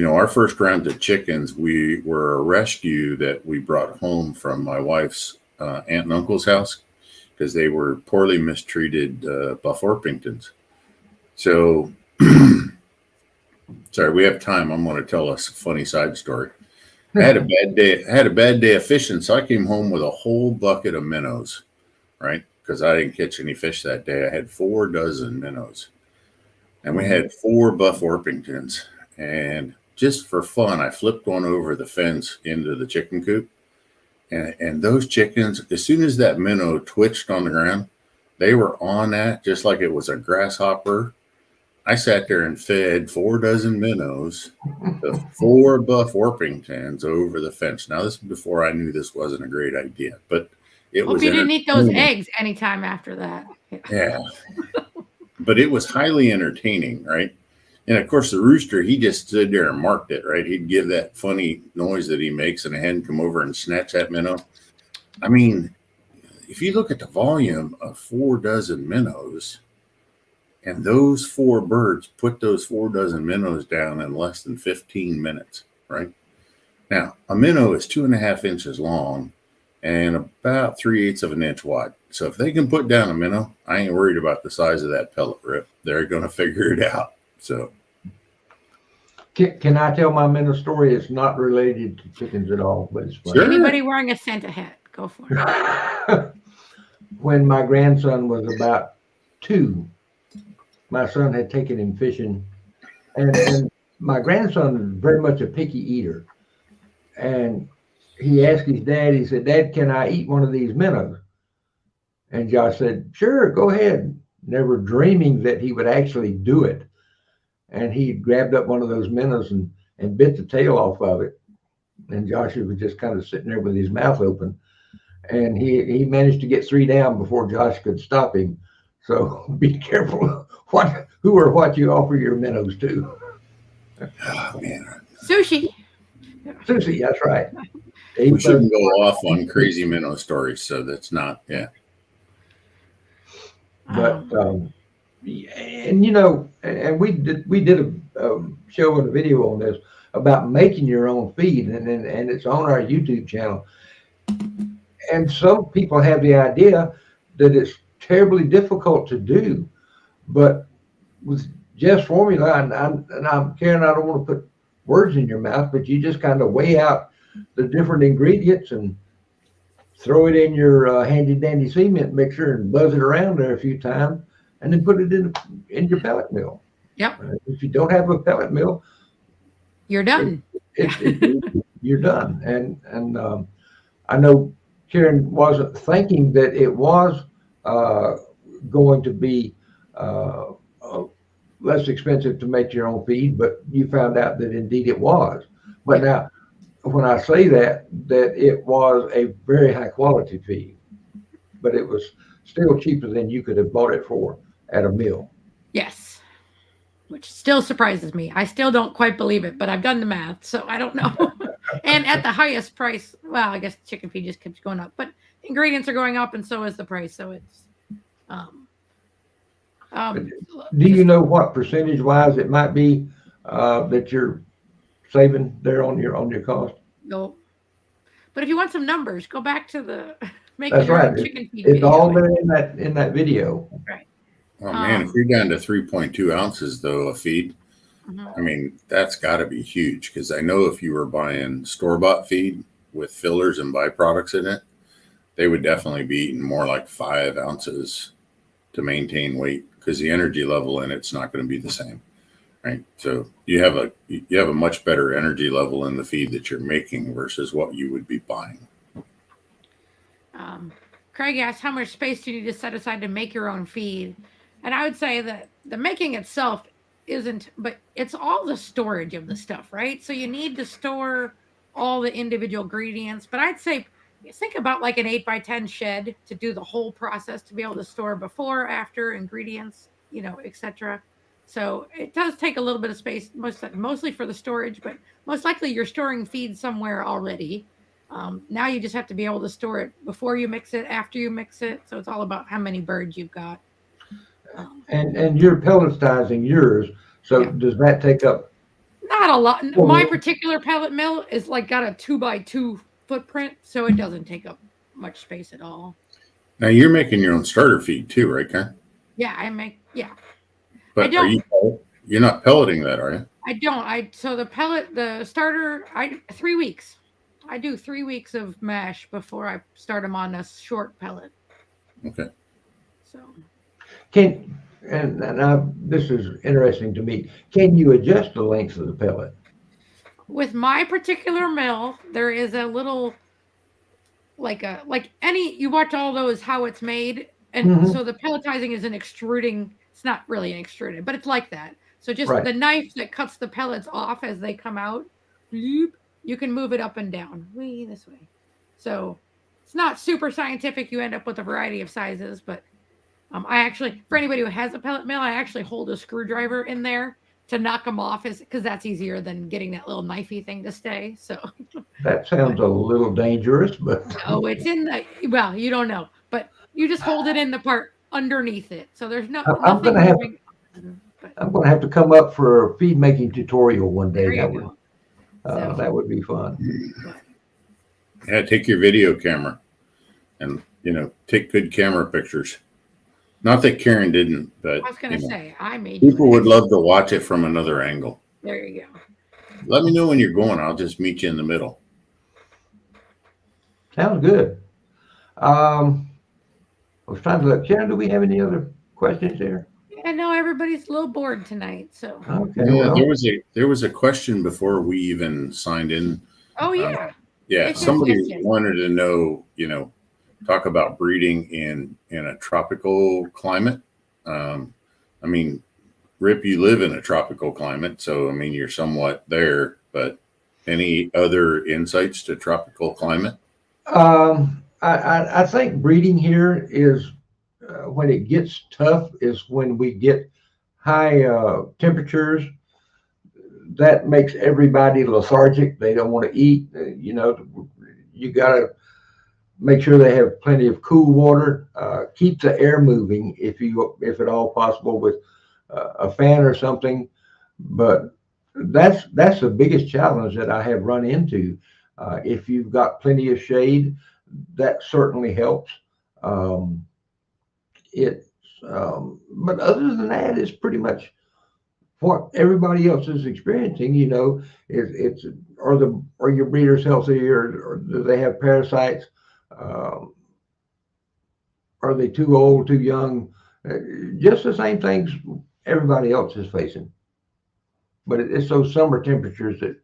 our first round of chickens, we were a rescue that we brought home from my wife's aunt and uncle's house because they were poorly mistreated Buff Orpingtons. So, sorry, we have time. I'm going to tell us a funny side story. I had a bad day. I had a bad day of fishing, so I came home with a whole bucket of minnows, right? Because I didn't catch any fish that day. I had 4 dozen minnows, and we had 4 Buff Orpingtons. And just for fun, I flipped one over the fence into the chicken coop, and those chickens, as soon as that minnow twitched on the ground, they were on that just like it was a grasshopper. I sat there and fed 4 dozen minnows, the 4 Buff Orpingtons over the fence. Now, this is before I knew this wasn't a great idea, but it Hope was. you didn't eat those eggs anytime after that. Yeah, but it was highly entertaining, right? And of course, the rooster, he just stood there and marked it, right? He'd give that funny noise that he makes, and a hen come over and snatch that minnow. I mean, if you look at the volume of 4 dozen minnows, and those 4 birds put those 4 dozen minnows down in less than 15 minutes, right? Now, a minnow is 2.5 inches long and about 3/8 of an inch wide. So if they can put down a minnow, I ain't worried about the size of that pellet rip. They're going to figure it out. So, Can I tell my minnow story? It's not related to chickens at all, but it's funny. Sure. Anybody wearing a Santa hat? Go for it. When my grandson was about 2, my son had taken him fishing, and my grandson is very much a picky eater. And he asked his dad, he said, "Dad, can I eat one of these minnows?" And Josh said, "Sure, go ahead," never dreaming that he would actually do it. And he grabbed up one of those minnows and bit the tail off of it. And Joshua was just kind of sitting there with his mouth open. And he managed to get 3 down before Josh could stop him. So be careful who or what you offer your minnows to. oh, man. Sushi. Sushi, that's right. We shouldn't go off on crazy minnow stories. So that's not, yeah. But, and and we did a show and a video on this about making your own feed, and it's on our YouTube channel. And some people have the idea that it's terribly difficult to do, but with Jeff's formula, and I'm Karen, I don't want to put words in your mouth, but you just kind of weigh out the different ingredients and throw it in your handy dandy cement mixer and buzz it around there a few times, and then put it in your pellet mill. Yep. If you don't have a pellet mill, you're done. You're done. And I know Karen wasn't thinking that it was going to be less expensive to make your own feed, but you found out that indeed it was. But now, when I say that it was a very high quality feed, but it was still cheaper than you could have bought it for at a mill. Yes. Which still surprises me. I still don't quite believe it, but I've done the math, so I don't know. And at the highest price, well, I guess chicken feed just keeps going up, but ingredients are going up, and so is the price. So it's. Do you know what percentage wise it might be that you're saving there on your cost? No. But if you want some numbers, go back to the making That's your right. own chicken feed. It's video. all there in that video. Right. Oh man, if you're down to 3.2 ounces though of feed, I mean that's got to be huge, because I know if you were buying store-bought feed with fillers and byproducts in it, they would definitely be eating more like 5 ounces to maintain weight, because the energy level in it's not going to be the same, right? So you have a much better energy level in the feed that you're making versus what you would be buying. Craig asked, how much space do you need to set aside to make your own feed? And I would say that the making itself isn't, but it's all the storage of the stuff, right? So you need to store all the individual ingredients. But I'd say think about like an 8x10 shed to do the whole process, to be able to store before, after ingredients, etc. So it does take a little bit of space, mostly for the storage, but most likely you're storing feed somewhere already. Now you just have to be able to store it before you mix it, after you mix it. So it's all about how many birds you've got. And you're pelletizing yours. So Yeah. does that take up? Not a lot. Well, My particular pellet mill is like got a 2x2 footprint, so it doesn't take up much space at all. Now you're making your own starter feed too, right, Ken? Yeah, I make. Yeah, But don't. you're not pelleting that, are you? I don't. So the starter. 3 weeks. I do 3 weeks of mash before I start them on a short pellet. Okay. So And now this is interesting to me. Can you adjust the length of the pellet? with my particular mill, there is a little like any you watch all those how it's made, and Mhm. so the pelletizing is an extruding. It's not really an extruded, but it's like that. So just Right. the knife that cuts the pellets off as they come out, you can move it up and down, this way. So it's not super scientific. You end up with a variety of sizes, but I actually, for anybody who has a pellet mill, I actually hold a screwdriver in there to knock them off, because that's easier than getting that little knifey thing to stay. So, That sounds a little dangerous, but no, it's in the, well, you don't know, but you just hold it in the part underneath it. So there's I'm nothing gonna have moving. But I'm gonna have to come up for a feed making tutorial one day. there you go. So, That would be fun. but, Yeah, take your video camera and take good camera pictures. Not that Karen didn't, but I was going to say, I made people would love to watch it from another angle. There you go. Let me know when you're going. I'll just meet you in the middle. Sounds good. I was trying to look. Sharon, do we have any other questions there? I know everybody's a little bored tonight, so. Okay. Yeah, Well, there was a question before we even signed in. Oh yeah. Yeah, Yes, somebody yes. wanted to know, talk about breeding in a tropical climate. I mean, Rip, you live in a tropical climate, so I mean you're somewhat there. But any other insights to tropical climate? I think breeding here is when it gets tough is when we get high temperatures. That makes everybody lethargic. They don't want to eat. You got to make sure they have plenty of cool water. Keep the air moving if at all possible with a fan or something. But that's the biggest challenge that I have run into. If you've got plenty of shade, that certainly helps. But other than that, it's pretty much what everybody else is experiencing. It's are your breeders healthy, or do they have parasites? Um, are they too old, too young? Just the same things everybody else is facing. But it's those summer temperatures that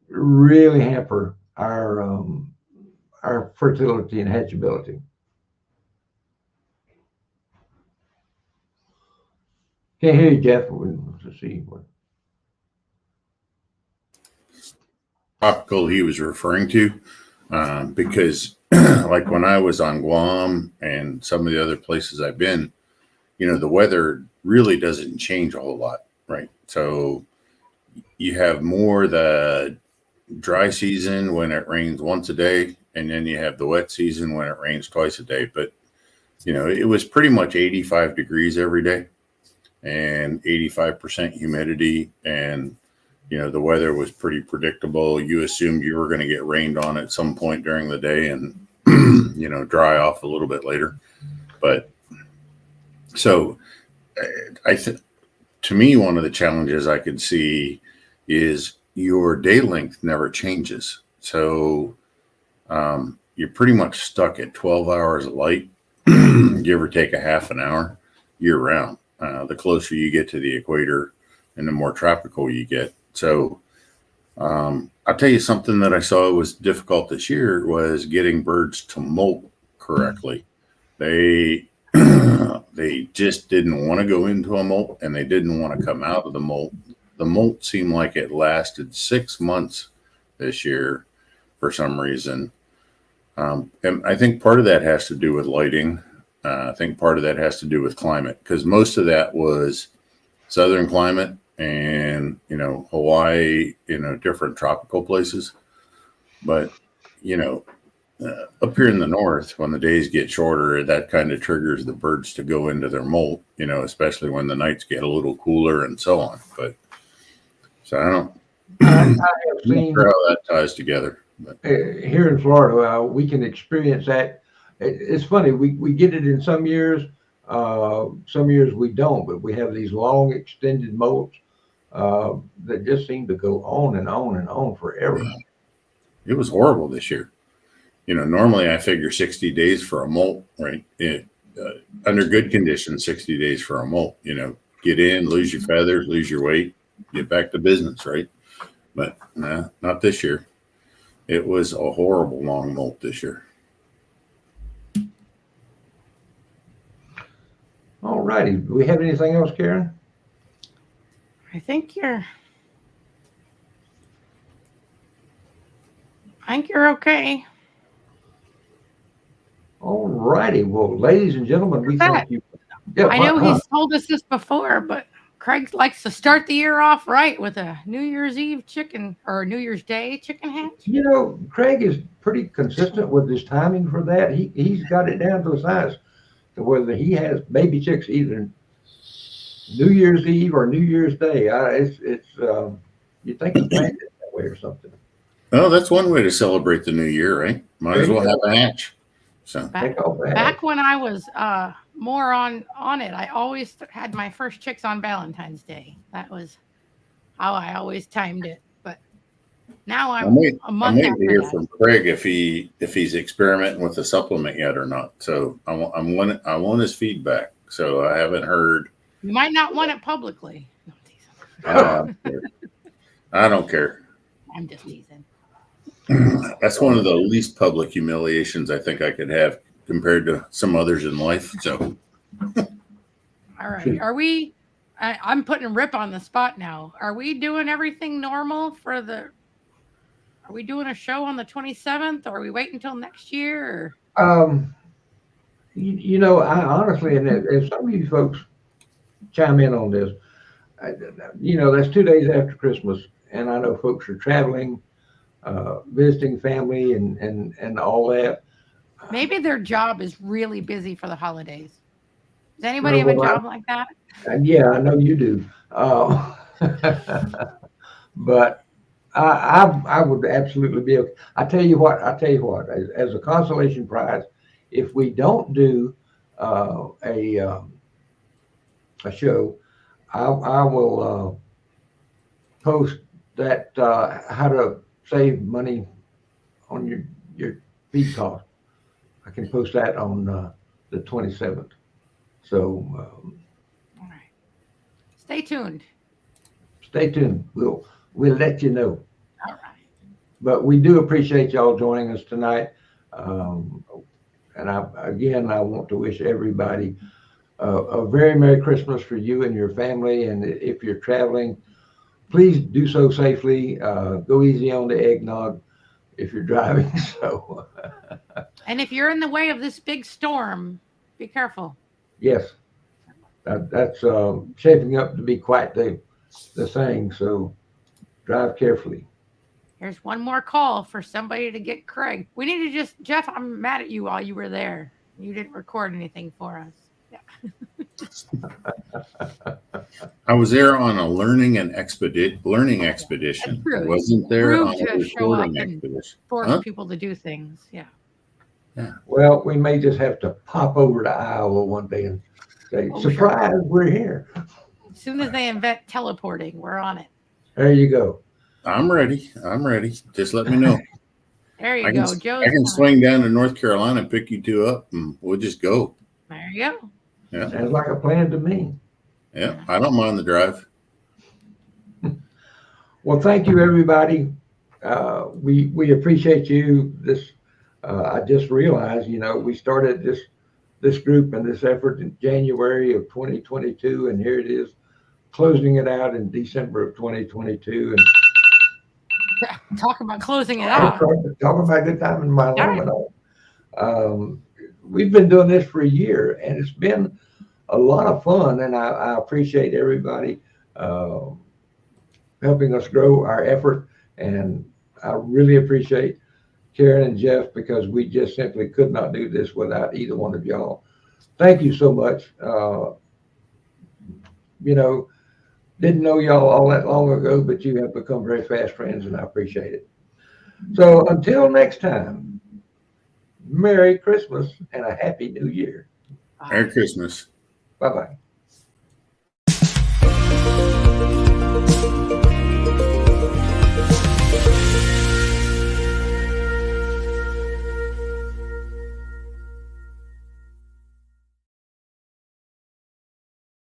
really hamper our fertility and hatchability. Can't hear you, Jeff. Let's see. Tropical he was referring to, because like when I was on Guam and some of the other places I've been, the weather really doesn't change a whole lot, right? So you have more the dry season when it rains once a day, and then you have the wet season when it rains twice a day. But it was pretty much 85 degrees every day and 85% humidity, and the weather was pretty predictable. You assumed you were going to get rained on at some point during the day and dry off a little bit later. But so I think, to me, one of the challenges I could see is your day length never changes. So you're pretty much stuck at 12 hours of light, give or take a half an hour year round. The closer you get to the equator and the more tropical you get. So I'll tell you something that I saw was difficult this year was getting birds to molt correctly. They they just didn't want to go into a molt, and they didn't want to come out of the molt. The molt seemed like it lasted 6 months this year for some reason. And I think part of that has to do with lighting. I think part of that has to do with climate, because most of that was southern climate and, Hawaii, different tropical places. But you know, up here in the north, when the days get shorter, that kind of triggers the birds to go into their molt, you know, especially when the nights get a little cooler and so on. But so I don't, I have I'm not seen sure how that ties together. But here in Florida, we can experience that. It's funny, we get it in some years we don't, but we have these long extended molts that just seem to go on and on and on forever. it was horrible this year. You know, normally I figure 60 days for a molt, right? Under good conditions, 60 days for a molt, you know, get in, lose your feathers, lose your weight, get back to business, right? But nah, not this year. It was a horrible long molt this year. All righty. Do we have anything else, Karen? I think you're okay. All righty. Well, ladies and gentlemen, we thank you. Yeah, I know he's told us this before, but Craig likes to start the year off right with a New Year's Eve chicken or New Year's Day chicken hatch. You know, Craig is pretty consistent with his timing for that. He's got it down to a science to whether he has baby chicks either New Year's Eve or New Year's Day. You think he planned it that way or something. Well, that's one way to celebrate the new year, right? Might as well have a hatch. So Back when I was more on it, I always had my first chicks on Valentine's Day. That was how I always timed it. But now I'm a month after to hear that. from Craig if he's experimenting with the supplement yet or not. So I want his feedback. So I haven't heard. You might not want it publicly. I don't care. I'm just teasing. That's one of the least public humiliations I think I could have compared to some others in life. So, all right. Are we? I'm putting Rip on the spot now. Are we doing everything normal for the? Are we doing a show on the 27th, or are we waiting until next year? You know, I honestly, and if some of you folks chime in on this, you know, that's 2 days after Christmas, and I know folks are traveling, visiting family, and all that. Maybe their job is really busy for the holidays. Does anybody have a job like that? Yeah, I know you do. But I would absolutely be okay. I tell you what, as a consolation prize, if we don't do a show, I will post that how to save money on your feed cost. I can post that on the 27th. So all right. Stay tuned. Stay tuned. We'll let you know. All right. But we do appreciate y'all joining us tonight. And I want to wish everybody a very Merry Christmas for you and your family. And if you're traveling, please do so safely. Go easy on the eggnog if you're driving. So. And if you're in the way of this big storm, be careful. Yes, that's shaping up to be quite the thing. So drive carefully. Here's one more call for somebody to get Craig. We need to Jeff, I'm mad at you while you were there. You didn't record anything for us. Yeah. I was there on a learning expedition. I wasn't there on a recording expedition. Force people to do things. Yeah. Yeah. Well, we may just have to pop over to Iowa one day and say, surprise, sure. We're here. As soon as they invent teleporting, we're on it. There you go. I'm ready. Just let me know. There you go. Joe. I can swing down to North Carolina, pick you two up, and we'll just go. There you go. Yeah. Sounds like a plan to me. Yeah, I don't mind the drive. Well, thank you, everybody. We appreciate you. I just realized, you know, we started this group and this effort in January of 2022, and here it is, closing it out in December of 2022. And talk about closing it out. Talk about good time in my life and all. We've been doing this for a year, and it's been a lot of fun, and I appreciate everybody helping us grow our effort, and I really appreciate Karen and Jeff, because we just simply could not do this without either one of y'all. Thank you so much. You know, didn't know y'all all that long ago, but you have become very fast friends, and I appreciate it. So until next time, Merry Christmas and a Happy New Year. Merry Christmas. Bye-bye.